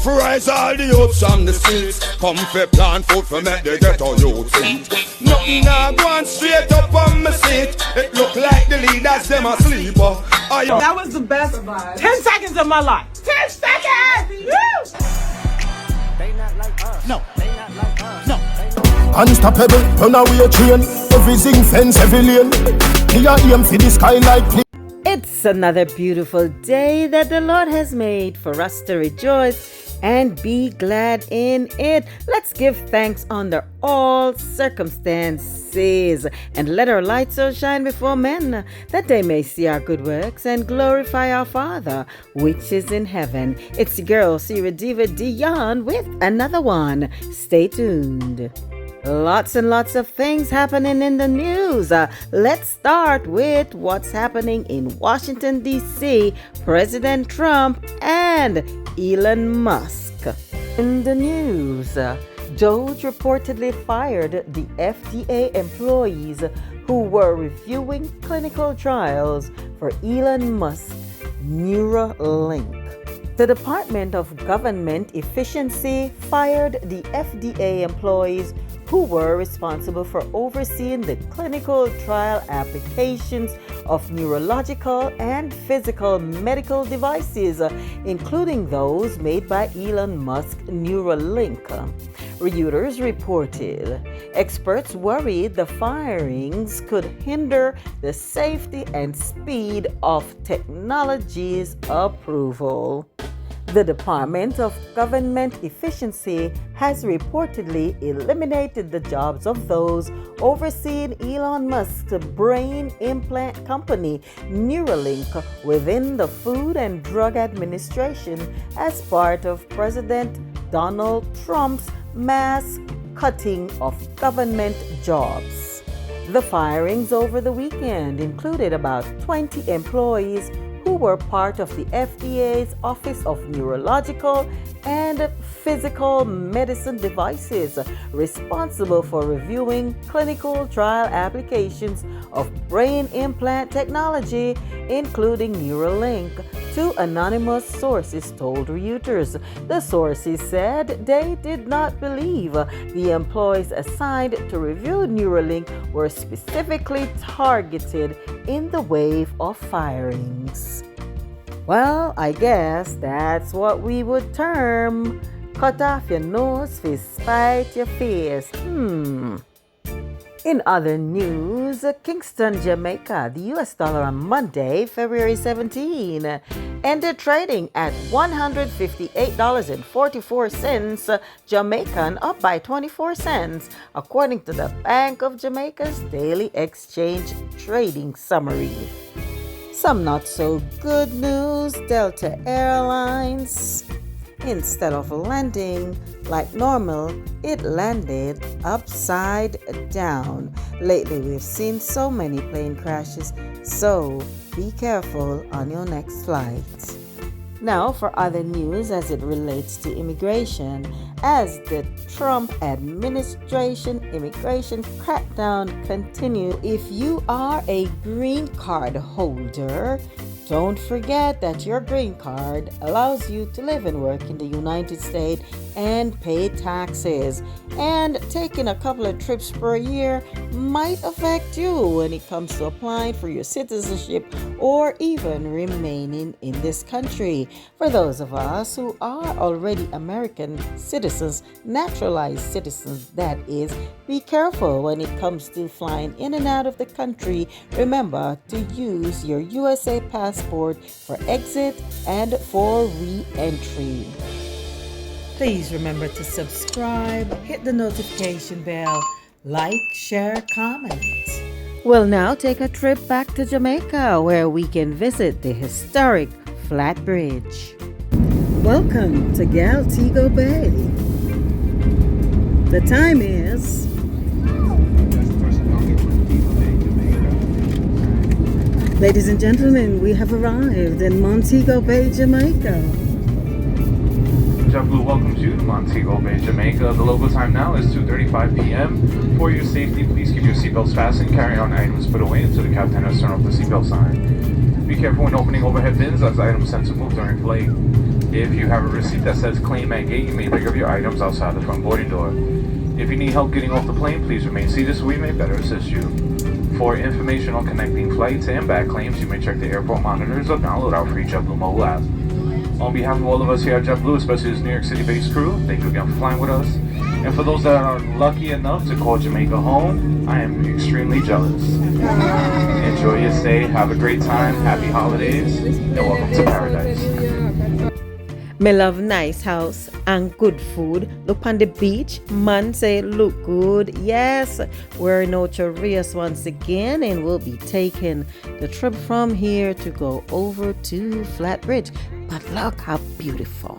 Come for rise all the youths on the streets. Come for plant food for make the ghetto youth eat. Nothing now going straight up on my seat. It look like the leaders them asleep. That was the best 10 seconds of my life. 10 seconds! Woo! They not like us. No. They not like us. No. Unstoppable, run away train. Every zinc fence, every lane. Clear aim for the sky like plane. It's another beautiful day that the Lord has made for us to rejoice and be glad in it. Let's give thanks under all circumstances and let our light so shine before men that they may see our good works and glorify our Father which is in heaven. It's your girl, Sierra Diva Dion, with another one. Stay tuned. Lots and lots of things happening in the news. Let's start with what's happening in Washington, D.C., President Trump and Elon Musk. In the news, DOJ reportedly fired the FDA employees who were reviewing clinical trials for Elon Musk's Neuralink. The Department of Government Efficiency fired the FDA employees who were responsible for overseeing the clinical trial applications of neurological and physical medical devices, including those made by Elon Musk's Neuralink. Reuters reported experts worried the firings could hinder the safety and speed of technology's approval. The Department of Government Efficiency has reportedly eliminated the jobs of those overseeing Elon Musk's brain implant company, Neuralink, within the Food and Drug Administration as part of President Donald Trump's mass cutting of government jobs. The firings over the weekend included about 20 employees who were part of the FDA's Office of Neurological and Physical Medicine Devices, responsible for reviewing clinical trial applications of brain implant technology, including Neuralink, two anonymous sources told Reuters. The sources said they did not believe the employees assigned to review Neuralink were specifically targeted in the wave of firings. Well, I guess that's what we would term cut off your nose to spite your face. In other news, Kingston, Jamaica, the US dollar on Monday, February 17, ended trading at $158.44 Jamaican, up by 24 cents, according to the Bank of Jamaica's daily exchange trading summary. Some not so good news. Delta Airlines, instead of landing like normal, it landed upside down. Lately, we've seen so many plane crashes, so be careful on your next flight. Now, for other news as it relates to immigration, as the Trump administration immigration crackdown continues, if you are a green card holder, don't forget that your green card allows you to live and work in the United States and pay taxes. And taking a couple of trips per year might affect you when it comes to applying for your citizenship or even remaining in this country. For those of us who are already American citizens, naturalized citizens that is, be careful when it comes to flying in and out of the country. Remember to use your USA passport for exit and for re-entry. Please remember to subscribe, hit the notification bell, like, share, comment. We'll now take a trip back to Jamaica where we can visit the historic Flat Bridge. Welcome to Galtego Bay. The time is Ladies and gentlemen, we have arrived in Montego Bay, Jamaica. JetBlue welcomes you to Montego Bay, Jamaica. The local time now is 2:35 p.m. For your safety, please keep your seatbelts fastened, carry on items put away until the captain has turned off the seatbelt sign. Be careful when opening overhead bins as items tend to move during flight. If you have a receipt that says claim at gate, you may pick up your items outside the front boarding door. If you need help getting off the plane, please remain seated so we may better assist you. For information on connecting flights and back claims, you may check the airport monitors or download our free JetBlue mobile app. On behalf of all of us here at JetBlue, especially this New York City-based crew, thank you again for flying with us. And for those that are lucky enough to call Jamaica home, I am extremely jealous. Enjoy your stay, have a great time, happy holidays, and welcome to paradise. Me love nice house and good food. Look on the beach, man say look good. Yes, we're in Ocho Rios once again, and we'll be taking the trip from here to go over to Flatbridge. But look how beautiful.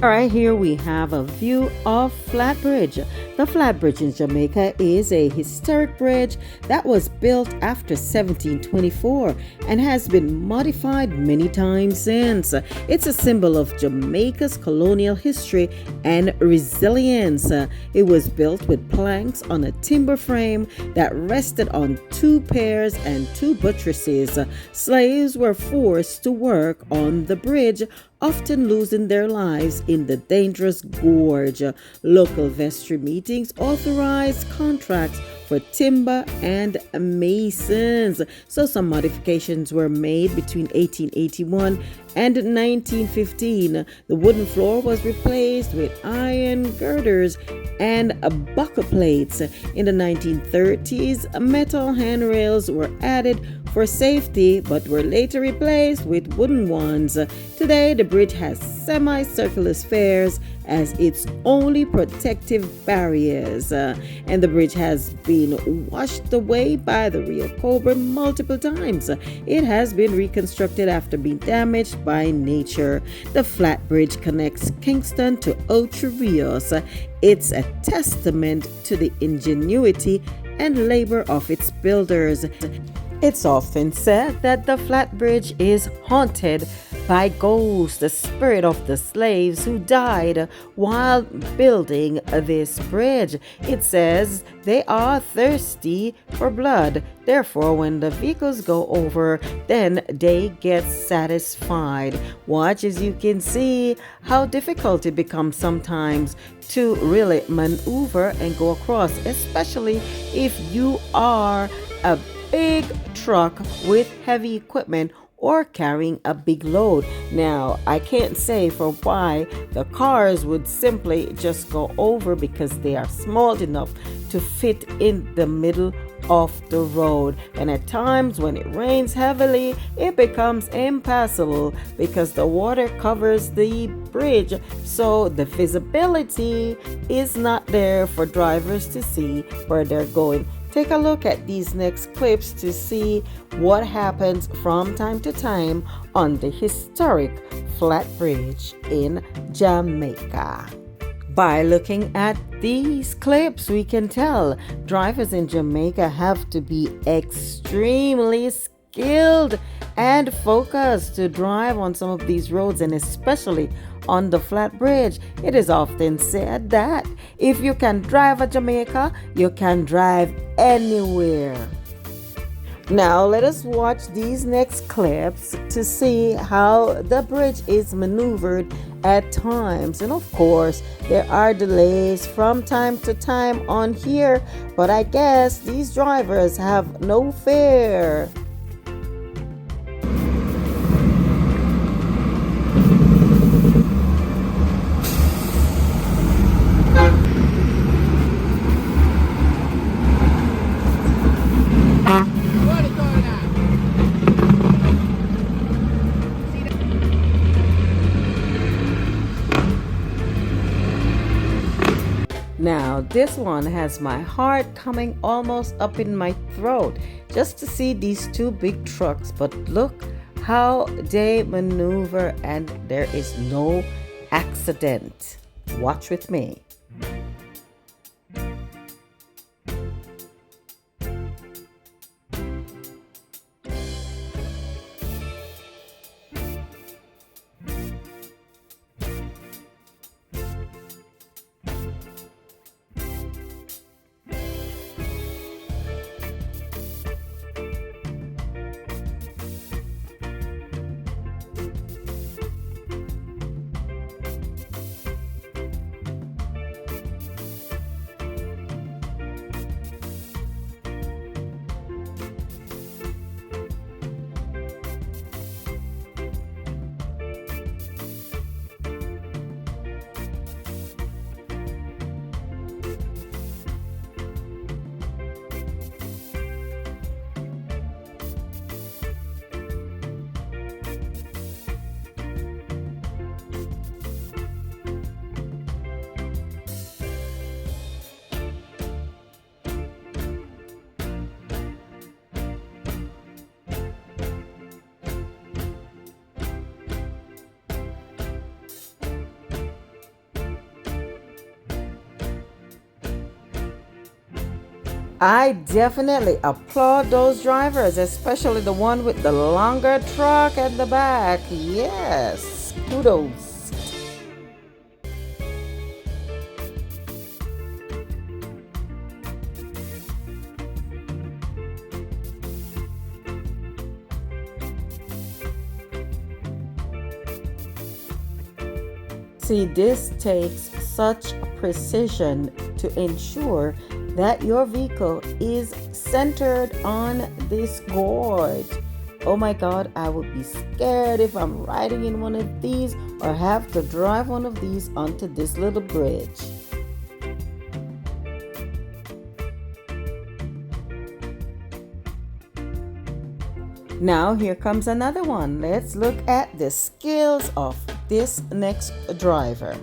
All right, here we have a view of Flatbridge. The Flatbridge in Jamaica is a historic bridge that was built after 1724 and has been modified many times since. It's a symbol of Jamaica's colonial history and resilience. It was built with planks on a timber frame that rested on 2 piers and 2 buttresses. Slaves were forced to work on the bridge, often losing their lives in the dangerous gorge. Local vestry meetings authorized contracts for timber and masons. So some modifications were made between 1881 and 1915. The wooden floor was replaced with iron girders and buckle plates. In the 1930s, metal handrails were added for safety, but were later replaced with wooden ones. Today, the bridge has semicircular spheres as its only protective barriers, and the bridge has been washed away by the Rio Cobra multiple times. It has been reconstructed after being damaged by nature. The flat bridge connects Kingston to Ocho Rios. It's a testament to the ingenuity and labor of its builders. It's often said that the flat bridge is haunted by ghosts, the spirit of the slaves who died while building this bridge. It says they are thirsty for blood. Therefore, when the vehicles go over, then they get satisfied. Watch as you can see how difficult it becomes sometimes to really maneuver and go across, especially if you are a big truck with heavy equipment or carrying a big load. Now, I can't say for why the cars would simply just go over, because they are small enough to fit in the middle of the road. And at times when it rains heavily, it becomes impassable because the water covers the bridge, so the visibility is not there for drivers to see where they're going. Take a look at these next clips to see what happens from time to time on the historic flat bridge in Jamaica. By looking at these clips, we can tell drivers in Jamaica have to be extremely skilled and focused to drive on some of these roads, and especially on the flat bridge. It is often said that if you can drive at Jamaica, you can drive anywhere. Now let us watch these next clips to see how the bridge is maneuvered at times. And of course, there are delays from time to time on here, but I guess these drivers have no fear. Now, this one has my heart coming almost up in my throat just to see these 2 big trucks. But look how they maneuver, and there is no accident. Watch with me. I definitely applaud those drivers, especially the one with the longer truck at the back. Yes, kudos. See, this takes such precision to ensure that your vehicle is centered on this gorge. Oh my God, I would be scared if I'm riding in one of these or have to drive one of these onto this little bridge. Now here comes another one. Let's look at the skills of this next driver.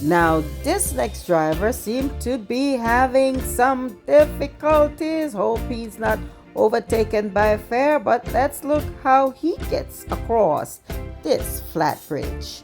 Now, this next driver seemed to be having some difficulties. Hope he's not overtaken by a fare, but let's look how he gets across this flat bridge.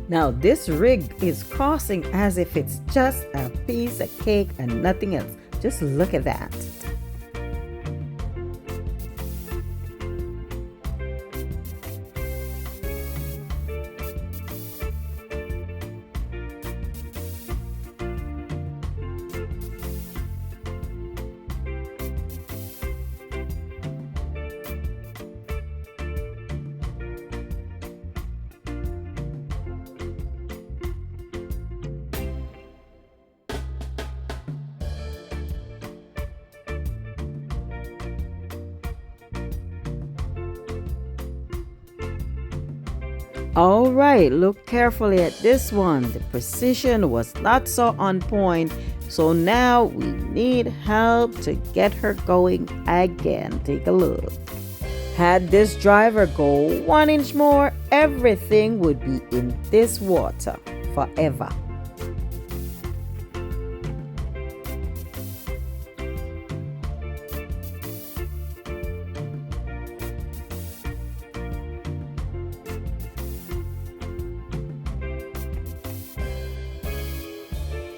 Now, this rig is crossing as if it's just a piece of cake and nothing else. Just look at that. All right, look carefully at this one. The precision was not so on point, so now we need help to get her going again. Take a look. Had this driver go 1 inch more, everything would be in this water forever.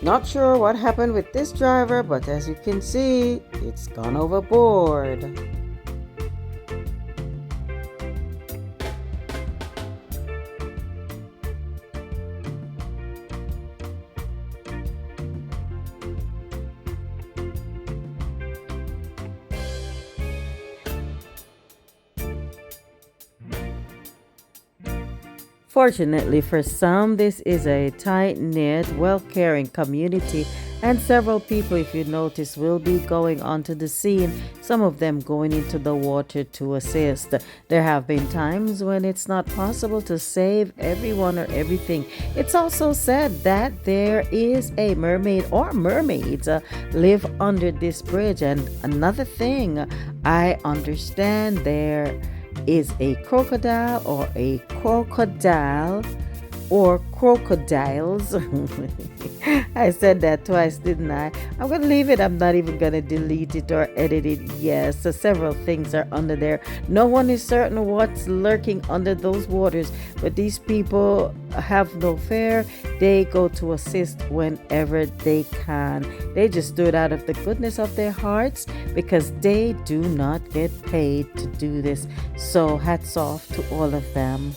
Not sure what happened with this driver, but as you can see, it's gone overboard. Fortunately for some, this is a tight-knit, well-caring community, and several people, if you notice, will be going onto the scene, some of them going into the water to assist. There have been times when it's not possible to save everyone or everything. It's also said that there is a mermaid or mermaids live under this bridge. And another thing, I understand there is a crocodile or crocodiles. I said that twice, didn't I? I'm going to leave it. I'm not even going to delete it or edit it. Yes, so several things are under there. No one is certain what's lurking under those waters, but these people have no fear. They go to assist whenever they can. They just do it out of the goodness of their hearts because they do not get paid to do this. So hats off to all of them.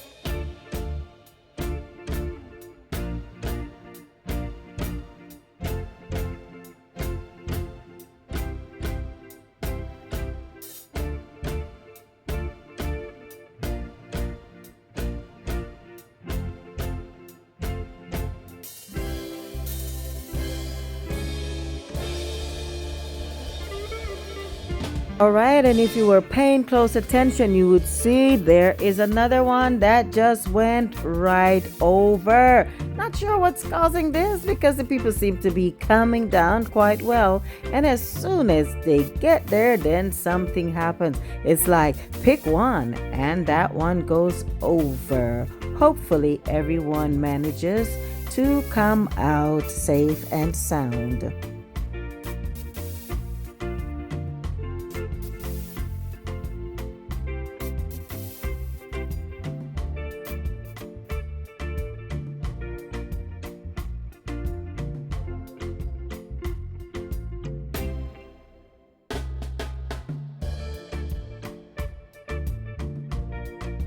All right, and if you were paying close attention, you would see there is another one that just went right over. Not sure what's causing this because the people seem to be coming down quite well. And as soon as they get there, then something happens. It's like pick one and that one goes over. Hopefully everyone manages to come out safe and sound.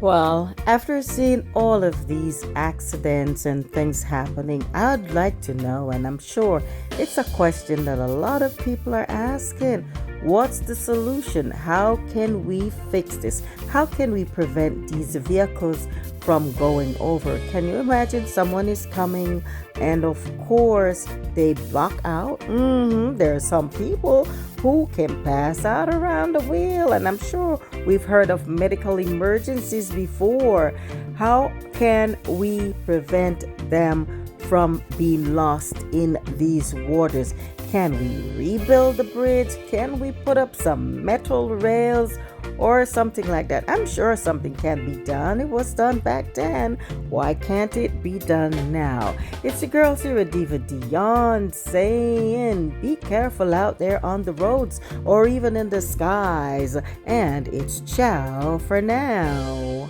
Well, after seeing all of these accidents and things happening, I'd like to know, and I'm sure it's a question that a lot of people are asking, what's the solution? How can we fix this? How can we prevent these vehicles from going over? Can you imagine someone is coming and of course they block out? There are some people who can pass out around the wheel, and I'm sure we've heard of medical emergencies before. How can we prevent them from being lost in these waters? Can we rebuild the bridge? Can we put up some metal rails or something like that? I'm sure something can be done. It was done back then. Why can't it be done now? It's your girl, Sarah Diva Dion, saying be careful out there on the roads or even in the skies. And it's ciao for now.